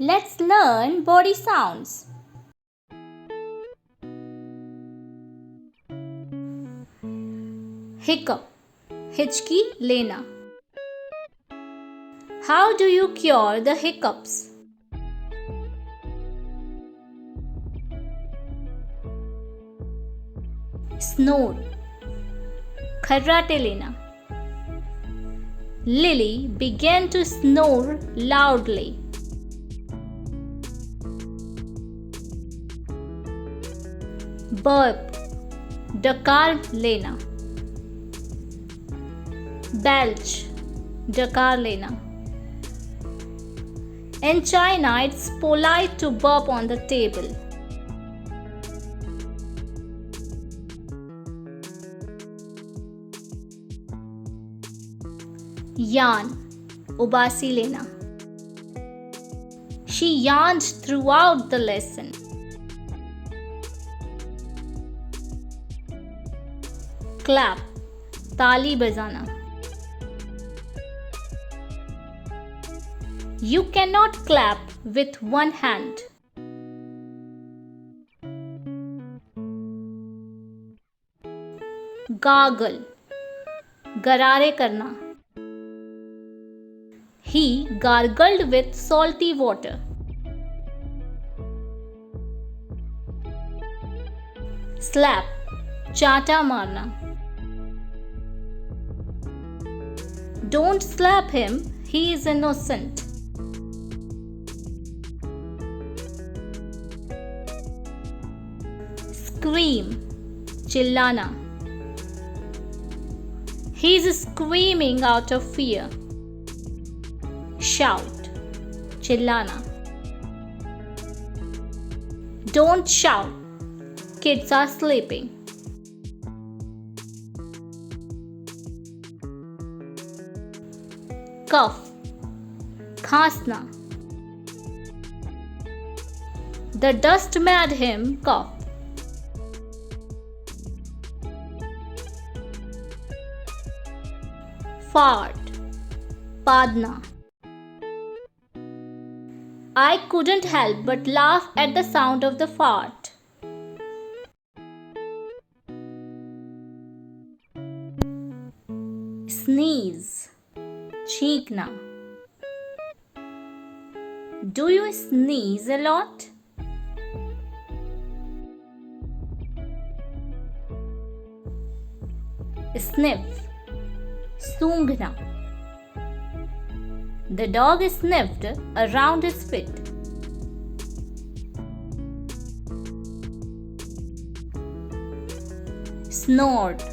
Let's learn body sounds. Hiccup, हिचकी लेना. How do you cure the hiccups? Snore, खर्राटे लेना. Lily began to snore loudly. Burp, डकार लेना. Belch, डकार लेना. In China, it's polite to burp on the table. Yarn, उबासी लेना. She yarned throughout the lesson. Clap, ताली बजाना. You cannot clap with one hand. Gargle, गरारे करना. He gargled with salty water. Slap, चाटा मारना. Don't slap him, he is innocent. Scream, चिल्लाना. He is screaming out of fear. Shout, चिल्लाना. Don't shout, kids are sleeping. Cough, खांसना. The dust made him cough. Fart, पादना. I couldn't help but laugh at the sound of the fart. Sneeze, छींकना. Do you sneeze a lot? Sniff, सूंघना. The dog sniffed around his feet. Snort,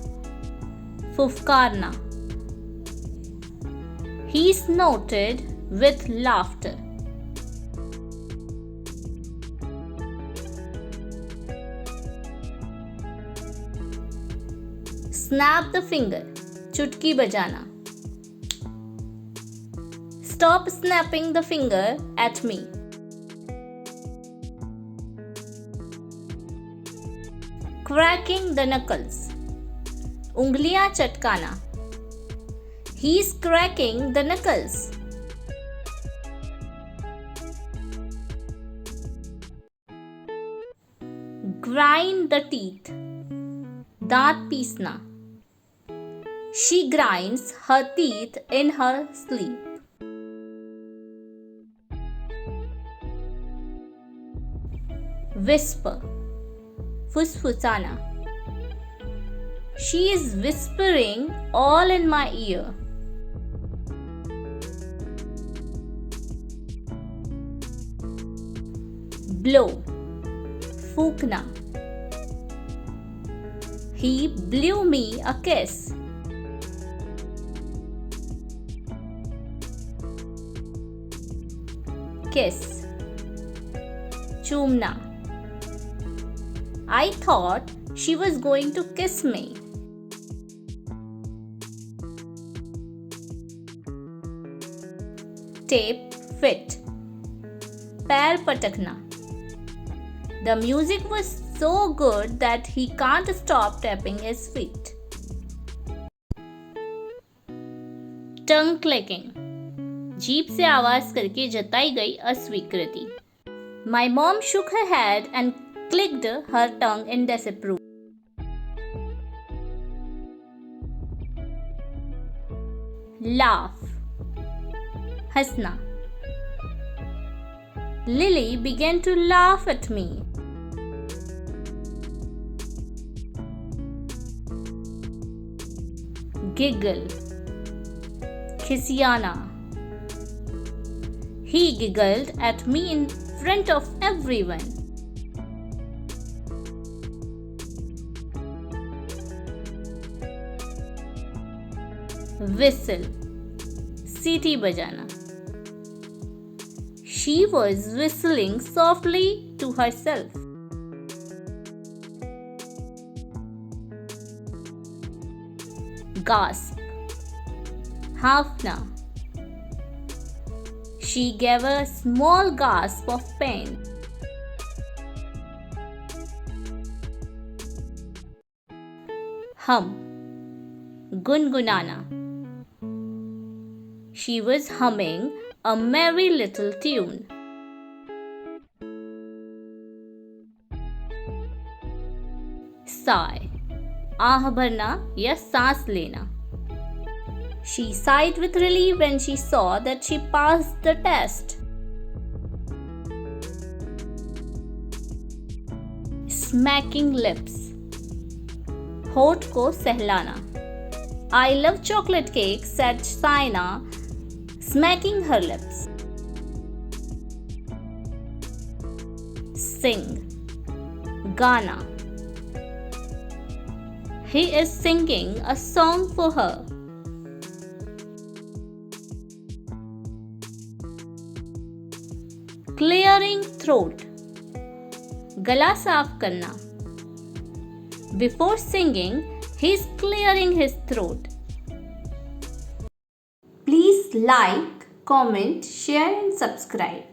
फुफकारना. He snorted with laughter. Snap the finger, चुटकी बजाना. Stop snapping the finger at me. Cracking the knuckles, उंगलियां चटकाना. He's cracking the knuckles. Grind the teeth, दांत पीसना. She grinds her teeth in her sleep. Whisper, फुसफुसाना. She is whispering all in my ear. Blow, Phukna. He blew me a kiss. Kiss, चूमना. I thought she was going to kiss me. Tape fit, पैर पटकना. The music was so good that he can't stop tapping his feet. Tongue clicking, जीभ से आवाज करके जताई गई अस्वीकृति. My mom shook her head and clicked her tongue in disapproval. Laugh. हंसना. Lily began to laugh at me. Giggle. खिसियाना. He giggled at me in front of everyone. Whistle. सीटी बजाना. She was whistling softly to herself. Gasp. Hafna. She gave a small gasp of pain. Hum. Gungunana. She was humming a merry little tune. Sigh. आह भरना या सांस लेना. She sighed with relief when she saw that she passed the test. Smacking lips. होठ को सहलाना. I love chocolate cake, said Saina, smacking her lips. Sing. Gana. He is singing a song for her. Clearing throat. गला साफ करना. Before singing, he is clearing his throat. Please like, comment, share and subscribe.